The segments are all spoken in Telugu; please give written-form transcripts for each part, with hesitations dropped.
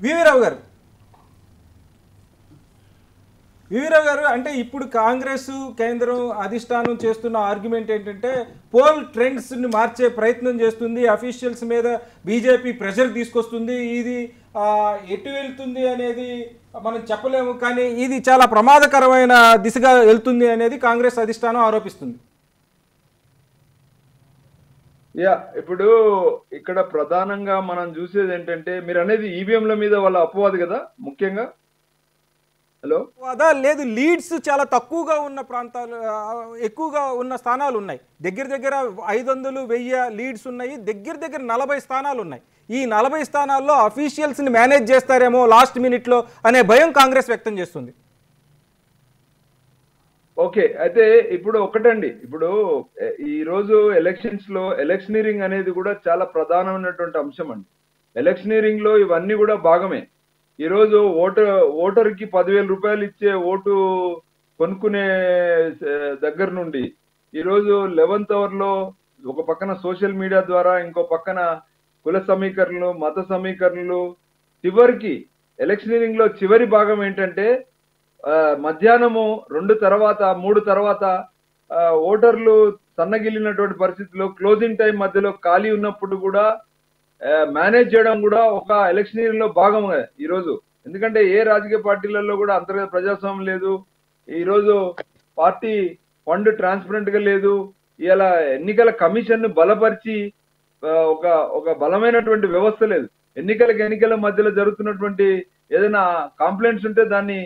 వివిరావు గారు వివిరావు గారు అంటే ఇప్పుడు కాంగ్రెస్ కేంద్రం అధిష్టానం చేస్తున్న ఆర్గ్యుమెంట్ ఏంటంటే పోల్ ట్రెండ్స్ ని మార్చే ప్రయత్నం చేస్తుంది, అఫీషియల్స్ మీద బీజేపీ ప్రెషర్ తీసుకొస్తుంది. ఇది ఎటు వెళ్తుంది అనేది మనం చెప్పలేము, కానీ ఇది చాలా ప్రమాదకరమైన దిశగా వెళ్తుంది అనేది కాంగ్రెస్ అధిష్టానం ఆరోపిస్తుంది. ఇప్పుడు ఇక్కడ ప్రధానంగా మనం చూసేది ఏంటంటే మీరు అనేది ఈవీఎంల మీద వాళ్ళ అపవాదు కదా ముఖ్యంగా. హలో అదా లేదు, లీడ్స్ చాలా తక్కువగా ఉన్న ప్రాంతాలు, ఎక్కువగా ఉన్న స్థానాలు ఉన్నాయి. దగ్గర దగ్గర 500-1000 లీడ్స్ ఉన్నాయి. దగ్గర దగ్గర 40 స్థానాలు ఉన్నాయి. ఈ 40 స్థానాల్లో అఫీషియల్స్ని మేనేజ్ చేస్తారేమో లాస్ట్ మినిట్లో అనే భయం కాంగ్రెస్ వ్యక్తం చేస్తుంది. ఓకే, అయితే ఇప్పుడు ఒకటండి, ఇప్పుడు ఈ రోజు ఎలక్షన్స్ లో ఎలక్షనీరింగ్ అనేది కూడా చాలా ప్రధానమైనటువంటి అంశం అండి. ఎలక్షనీరింగ్ లో ఇవన్నీ కూడా భాగమే. ఈ రోజు ఓటర్కి 10,000 రూపాయలు ఇచ్చే ఓటు కొనుక్కునే దగ్గర నుండి ఈరోజు 11th అవర్లో ఒక పక్కన సోషల్ మీడియా ద్వారా, ఇంకో పక్కన కుల సమీకరణలు, మత సమీకరణలు, చివరికి ఎలక్షనీరింగ్ లో చివరి భాగం ఏంటంటే మధ్యాహ్నము 2 తర్వాత 3 తర్వాత ఓటర్లు సన్నగిల్లినటువంటి పరిస్థితుల్లో క్లోజింగ్ టైం మధ్యలో ఖాళీ ఉన్నప్పుడు కూడా మేనేజ్ చేయడం కూడా ఒక ఎలక్షనీరింగ్ లో భాగం ఈరోజు. ఎందుకంటే ఏ రాజకీయ పార్టీలలో కూడా అంతర్గత ప్రజాస్వామ్యం లేదు. ఈరోజు పార్టీ ఫండ్ ట్రాన్స్పరెంట్ గా లేదు. ఇలా ఎన్నికల కమిషన్ ను బలపరిచి ఒక బలమైనటువంటి వ్యవస్థ లేదు. ఎన్నికల మధ్యలో జరుగుతున్నటువంటి ఏదైనా కంప్లైంట్స్ ఉంటే దాన్ని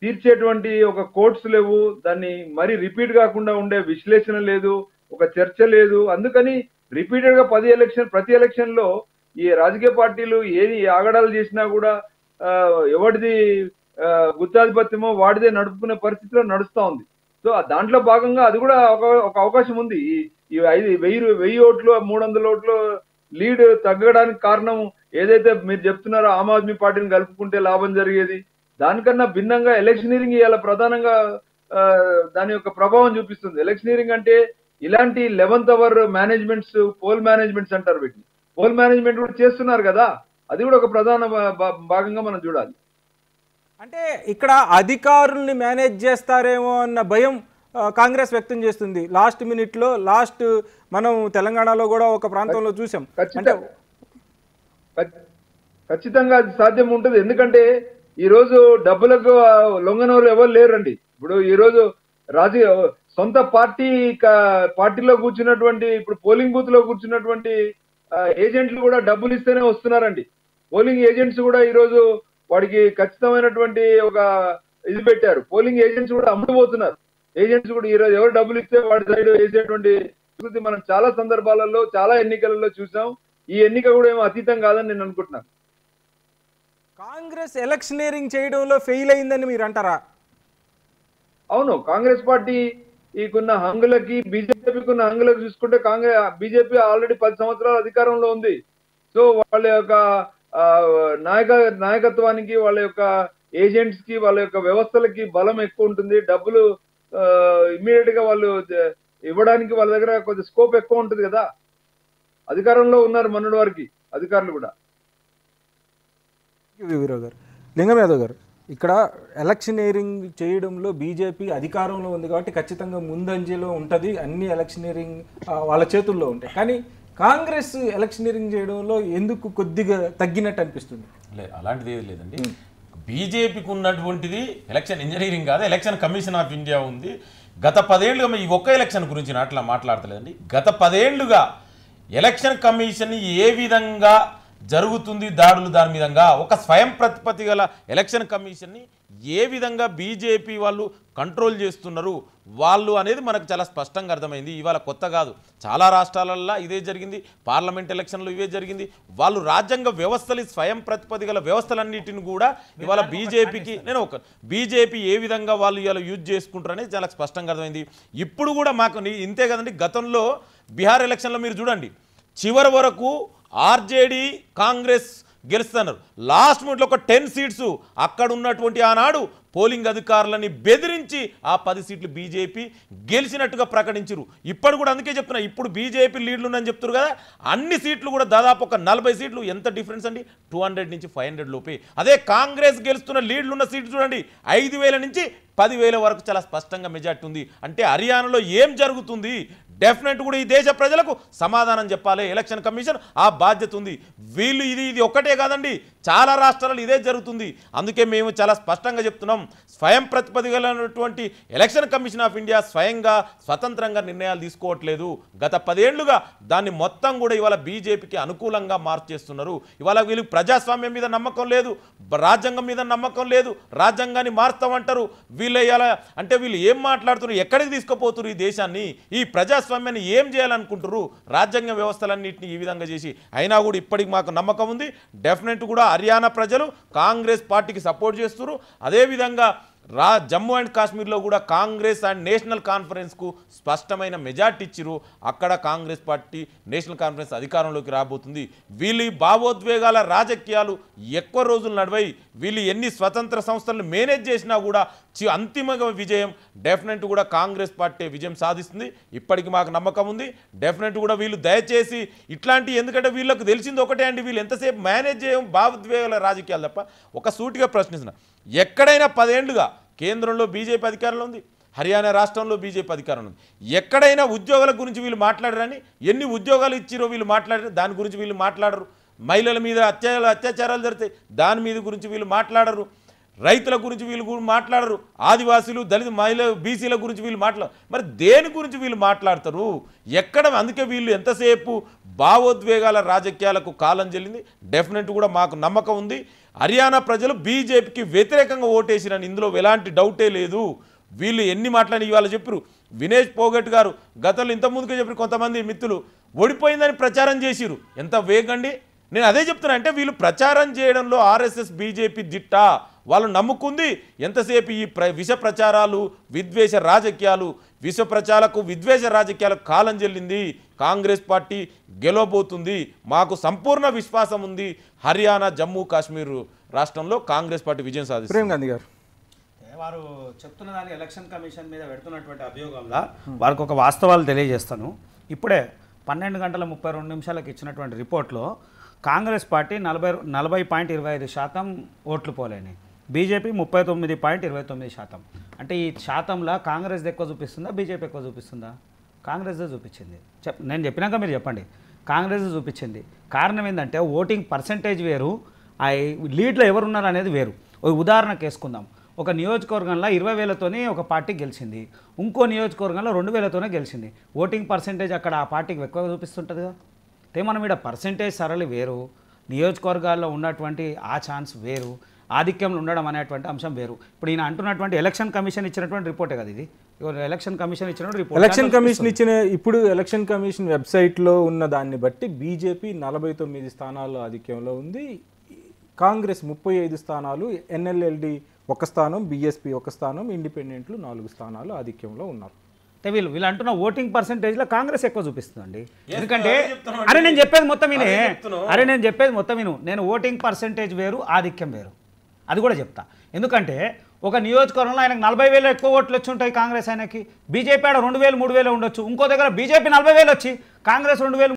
తీర్చేటువంటి ఒక కోర్ట్స్ లేవు. దాన్ని మరి రిపీట్ కాకుండా ఉండే విశ్లేషణ లేదు, ఒక చర్చ లేదు. అందుకని రిపీటెడ్ గా ప్రతి ఎలక్షన్ లో ఈ రాజకీయ పార్టీలు ఏది ఆగడాలు చేసినా కూడా ఎవరిది గుత్తాధిపత్యమో వాడిదే నడుపుకునే పరిస్థితిలో నడుస్తూ ఉంది. సో దాంట్లో భాగంగా అది కూడా ఒక అవకాశం ఉంది. ఈ 1000 ఓట్లు 300 ఓట్లు లీడ్ తగ్గడానికి కారణం ఏదైతే మీరు చెప్తున్నారో ఆమ్ ఆద్మీ పార్టీని కలుపుకుంటే లాభం జరిగేది, దానికన్నా భిన్నంగా ఎలక్షనీరింగ్ ఇవాళ ప్రధానంగా దాని యొక్క ప్రభావం చూపిస్తుంది. ఎలక్షనీరింగ్ అంటే ఇలాంటి 11th hour managements, pole managements అంటారు వీటిని. పోల్ మేనేజ్మెంట్ కూడా చేస్తున్నారు కదా, అది కూడా ఒక ప్రధాన భాగంగా మనం చూడాలి. అంటే ఇక్కడ అధికారుల్ని మేనేజ్ చేస్తారేమో అన్న భయం కాంగ్రెస్ వ్యక్తం చేస్తుంది. లాస్ట్ మినిట్లో మనం తెలంగాణలో కూడా ఒక ప్రాంతంలో చూసాం. ఖచ్చితంగా అది సాధ్యం ఉంటుంది. ఎందుకంటే ఈ రోజు డబ్బులకు లొంగనోళ్ళు ఎవరు లేరండి. ఇప్పుడు ఈ రోజు సొంత పార్టీలో కూర్చున్నటువంటి, ఇప్పుడు పోలింగ్ బూత్ లో కూర్చున్నటువంటి ఏజెంట్లు కూడా డబ్బులు ఇస్తేనే వస్తున్నారండి. పోలింగ్ ఏజెంట్స్ కూడా ఈ రోజు వాడికి ఖచ్చితమైనటువంటి ఒక ఇది పెట్టారు. పోలింగ్ ఏజెంట్స్ కూడా అమ్ముడుపోతున్నారు. ఏజెంట్స్ కూడా ఈ రోజు ఎవరు డబ్బులు ఇస్తే వాడి సైడ్ వేసేటువంటి మనం చాలా సందర్భాలలో, చాలా ఎన్నికలలో చూసాం. ఈ ఎన్నిక కూడా ఏమో అతీతం కాదని నేను అనుకుంటున్నాను. కాంగ్రెస్ ఎలక్షనీరింగ్ చేయడంలో ఫెయిల్ అయిందని మీరు అంటారా? అవును, కాంగ్రెస్ పార్టీ ఈకున్న హంగులకి బీజేపీకి ఉన్న హంగులకు చూసుకుంటే బీజేపీ ఆల్రెడీ 10 సంవత్సరాల అధికారంలో ఉంది. సో వాళ్ళ యొక్క నాయకత్వానికి, వాళ్ళ యొక్క ఏజెంట్స్ కి, వాళ్ళ యొక్క వ్యవస్థలకి బలం ఎక్కువ ఉంటుంది. డబ్బులు ఇమ్మీడియట్ గా వాళ్ళు ఇవ్వడానికి వాళ్ళ దగ్గర కొంచెం స్కోప్ ఎక్కువ ఉంటుంది కదా. అధికారంలో ఉన్నారు మొన్నటి వరకు అధికారులు కూడా. వివరావు గారు, లింగం యాదవ్ గారు, ఇక్కడ ఎలక్షనీరింగ్ చేయడంలో బీజేపీ అధికారంలో ఉంది కాబట్టి ఖచ్చితంగా ముందంజలో ఉంటుంది, అన్ని ఎలక్షనీరింగ్ వాళ్ళ చేతుల్లో ఉంటాయి. కానీ కాంగ్రెస్ ఎలక్షనీరింగ్ చేయడంలో ఎందుకు కొద్దిగా తగ్గినట్టు అనిపిస్తుంది? లేదు, అలాంటిది ఏది లేదండి. బీజేపీకి ఉన్నటువంటిది ఎలక్షన్ ఇంజనీరింగ్ కాదు, ఎలక్షన్ కమిషన్ ఆఫ్ ఇండియా ఉంది. గత 10 ఏళ్ళుగా ఈ ఒక్క ఎలక్షన్ గురించి అట్లా మాట్లాడతలేదండి. గత 10 ఏళ్ళుగా ఎలక్షన్ కమిషన్ ఏ విధంగా జరుగుతుంది దాడులు, దాని విధంగా ఒక స్వయం ప్రతిపత్తి గల ఎలక్షన్ కమిషన్ని ఏ విధంగా బీజేపీ వాళ్ళు కంట్రోల్ చేస్తున్నారు వాళ్ళు అనేది మనకు చాలా స్పష్టంగా అర్థమైంది. ఇవాళ కొత్త కాదు, చాలా రాష్ట్రాలల్లో ఇదే జరిగింది. పార్లమెంట్ ఎలక్షన్లో ఇవే జరిగింది. వాళ్ళు రాజ్యాంగ వ్యవస్థలు, స్వయం ప్రతిపత్తి గల వ్యవస్థలన్నిటిని కూడా ఇవాళ బీజేపీ ఏ విధంగా వాళ్ళు ఇవాళ యూజ్ చేసుకుంటారు అనేది చాలా స్పష్టంగా అర్థమైంది. ఇప్పుడు కూడా మాకు ఇంతే కదండి. గతంలో బీహార్ ఎలక్షన్లో మీరు చూడండి, చివరి వరకు ఆర్జేడీ కాంగ్రెస్ గెలుస్తున్నారు. లాస్ట్ మినిట్లో ఒక 10 సీట్స్ అక్కడ ఉన్నటువంటి ఆనాడు పోలింగ్ అధికారులని బెదిరించి ఆ 10 సీట్లు బీజేపీ గెలిచినట్టుగా ప్రకటించారు. ఇప్పుడు కూడా అందుకే చెప్తున్నా, ఇప్పుడు బీజేపీ లీడ్లు ఉందని చెప్తారు కదా, అన్ని సీట్లు కూడా దాదాపు ఒక 40 సీట్లు. ఎంత డిఫరెన్స్ అండి, 200 నుంచి 500 లోపే. అదే కాంగ్రెస్ గెలుస్తున్న లీడ్లు ఉన్న సీట్లు చూడండి, 5,000 నుంచి 10,000 వరకు చాలా స్పష్టంగా మెజార్టీ ఉంది. అంటే హర్యానాలో ఏం జరుగుతుంది, డెఫినెట్ కూడా ఈ దేశ ప్రజలకు సమాధానం చెప్పాలి. ఎలక్షన్ కమిషన్ ఆ బాధ్యత ఉంది. వీళ్ళు ఇది ఒక్కటే కాదండి, చాలా రాష్ట్రాలలో ఇదే జరుగుతుంది. అందుకే మేము చాలా స్పష్టంగా చెప్తున్నాం, స్వయం ప్రతిపదిగలైనటువంటి ఎలక్షన్ కమిషన్ ఆఫ్ ఇండియా స్వయంగా స్వతంత్రంగా నిర్ణయాలు తీసుకోవట్లేదు. గత 10 ఏళ్లుగా దాన్ని మొత్తం కూడా ఇవాళ బీజేపీకి అనుకూలంగా మార్చేస్తున్నారు. ఇవాళ వీళ్ళు ప్రజాస్వామ్యం మీద నమ్మకం లేదు, రాజ్యాంగం మీద నమ్మకం లేదు, రాజ్యాంగాన్ని మారుస్తామంటారు. వీళ్ళు అంటే వీళ్ళు ఏం మాట్లాడుతున్నారు, ఎక్కడికి తీసుకుపోతున్నారు ఈ దేశాన్ని, ఈ ప్రజాస్వామ్యాన్ని ఏం చేయాలనుకుంటారు, రాజ్యాంగ వ్యవస్థలన్నింటినీ ఈ విధంగా చేసి. అయినా కూడా ఇప్పటికి మాకు నమ్మకం ఉంది, డెఫినెట్ కూడా హర్యానా ప్రజలు కాంగ్రెస్ పార్టీకి సపోర్ట్ చేస్తున్నారు. అదేవిధంగా జమ్మూ అండ్ కాశ్మీర్లో కూడా కాంగ్రెస్ అండ్ నేషనల్ కాన్ఫరెన్స్కు స్పష్టమైన మెజార్టీ ఇచ్చిరు. అక్కడ కాంగ్రెస్ పార్టీ నేషనల్ కాన్ఫరెన్స్ అధికారంలోకి రాబోతుంది. వీళ్ళు భావోద్వేగాల రాజకీయాలు ఎక్కువ రోజులు నడివాయి. వీళ్ళు ఎన్ని స్వతంత్ర సంస్థలను మేనేజ్ చేసినా కూడా అంతిమంగా విజయం డెఫినెట్ కూడా కాంగ్రెస్ పార్టీ విజయం సాధిస్తుంది. ఇప్పటికి మాకు నమ్మకం ఉంది. డెఫినెట్ కూడా వీళ్ళు దయచేసి ఇట్లాంటి, ఎందుకంటే వీళ్ళకు తెలిసింది ఒకటే అండి, వీళ్ళు ఎంతసేపు మేనేజ్ చేయం భావోద్వేగాల రాజకీయాలు తప్ప. ఒక సూటిగా ప్రశ్నిస్తున్నా, ఎక్కడైనా 10 ఏళ్లుగా కేంద్రంలో బీజేపీ అధికారంలో ఉంది, హర్యానా రాష్ట్రంలో బీజేపీ అధికారంలో ఉంది, ఎక్కడైనా ఉద్యోగాల గురించి వీళ్ళు మాట్లాడరని, ఎన్ని ఉద్యోగాలు ఇచ్చిరో వీళ్ళు మాట్లాడరు, దాని గురించి వీళ్ళు మాట్లాడరు. మహిళల మీద అత్యాచారాలు జరుగుతాయి, దాని మీద గురించి వీళ్ళు మాట్లాడరు. రైతుల గురించి వీళ్ళు మాట్లాడరు. ఆదివాసీలు, దళిత మహిళ, బీసీల గురించి వీళ్ళు మాట్లాడరు. మరి దేని గురించి వీళ్ళు మాట్లాడతారు ఎక్కడ? అందుకే వీళ్ళు ఎంతసేపు భావోద్వేగాల రాజకీయాలకు కాలం చెల్లింది. డెఫినెట్ కూడా మాకు నమ్మకం ఉంది, హర్యానా ప్రజలు బీజేపీకి వ్యతిరేకంగా ఓటేసిరని ఇందులో ఎలాంటి డౌటే లేదు. వీళ్ళు ఎన్ని మాట్లాడి ఇవాళ చెప్పారు. వినేష్ పోగట్ గారు గతంలో ఇంతకుముందుకే చెప్పారు, కొంతమంది మిత్రులు ఓడిపోయిందని ప్రచారం చేసిరు. ఎంత వేగండి. నేను అదే చెప్తున్నా, అంటే వీళ్ళు ప్రచారం చేయడంలో ఆర్ఎస్ఎస్ బీజేపీ దిట్ట. వాళ్ళు నమ్ముకుంది ఎంతసేపు ఈ విష ప్రచారాలు, విద్వేష రాజకీయాలు, విష ప్రచారాలకు విద్వేష రాజకీయాలకు కాలం చెల్లింది. కాంగ్రెస్ పార్టీ గెలవబోతుంది. మాకు సంపూర్ణ విశ్వాసం ఉంది. హర్యానా, జమ్మూ కాశ్మీర్ రాష్ట్రంలో కాంగ్రెస్ పార్టీ విజయం సాధిస్తుంది. ప్రేమ్ గాంధీ గారు వారు చెప్తున్న దాని ఎలక్షన్ కమిషన్ మీద పెడుతున్నటువంటి అభియోగంలో వారికి ఒక వాస్తవాలు తెలియజేస్తాను. ఇప్పుడే 12 గంటల 32 నిమిషాలకు ఇచ్చినటువంటి రిపోర్ట్లో కాంగ్రెస్ పార్టీ 40.25% ఓట్లు పోలేని, బీజేపీ 39.29%. అంటే ఈ శాతంలో కాంగ్రెస్ ఎక్కువ చూపిస్తుందా, బీజేపీ ఎక్కువ చూపిస్తుందా? కాంగ్రెస్ చూపించింది. నేను చెప్పినాక మీరు చెప్పండి. కాంగ్రెస్ చూపించింది. కారణం ఏంటంటే ఓటింగ్ పర్సంటేజ్ వేరు, ఆ లీడ్లో ఎవరున్నారు అనేది వేరు. ఉదాహరణకు వేసుకుందాం, ఒక నియోజకవర్గంలో 20,000తోనే ఒక పార్టీ గెలిచింది, ఇంకో నియోజకవర్గంలో 2,000తోనే గెలిచింది. ఓటింగ్ పర్సంటేజ్ అక్కడ ఆ పార్టీకి ఎక్కువ చూపిస్తుంటుందిగా. మనం ఇక్కడ పర్సంటేజ్ సరళి వేరు, నియోజకవర్గాల్లో ఉన్నటువంటి ఆ ఛాన్స్ వేరు, ఆధిక్యంలో ఉండడం అనేటువంటి అంశం వేరు. ఇప్పుడు ఈయన అంటున్నటువంటి ఎలక్షన్ కమిషన్ ఇచ్చినటువంటి రిపోర్టే కదా ఇది. ఎలక్షన్ కమిషన్ ఇచ్చినటువంటి రిపోర్ట్, ఎలక్షన్ కమిషన్ ఇచ్చిన ఇప్పుడు ఎలక్షన్ కమిషన్ వెబ్సైట్లో ఉన్న దాన్ని బట్టి బీజేపీ 49 స్థానాలు ఆధిక్యంలో ఉంది, కాంగ్రెస్ 35 స్థానాలు, ఎన్ఎల్ఎల్డి 1 స్థానం, బీఎస్పీ 1 స్థానం, ఇండిపెండెంట్లు 4 స్థానాలు ఆధిక్యంలో ఉన్నారు. వీళ్ళు అంటున్న ఓటింగ్ పర్సంటేజ్లో కాంగ్రెస్ ఎక్కువ చూపిస్తుందండి. ఎందుకంటే నేను చెప్పేది మొత్తం విను. నేను ఓటింగ్ పర్సంటేజ్ వేరు, ఆధిక్యం వేరు, అది కూడా చెప్తా. ఎందుకంటే ఒక నియోజకవర్గంలో ఆయనకు 40,000 ఎక్కువ ఓట్లు వచ్చి ఉంటాయి కాంగ్రెస్, ఆయనకి బీజేపీ ఆడ 2,000 3,000 ఉండొచ్చు. ఇంకో దగ్గర బీజేపీ 40,000 వచ్చి కాంగ్రెస్ 2,000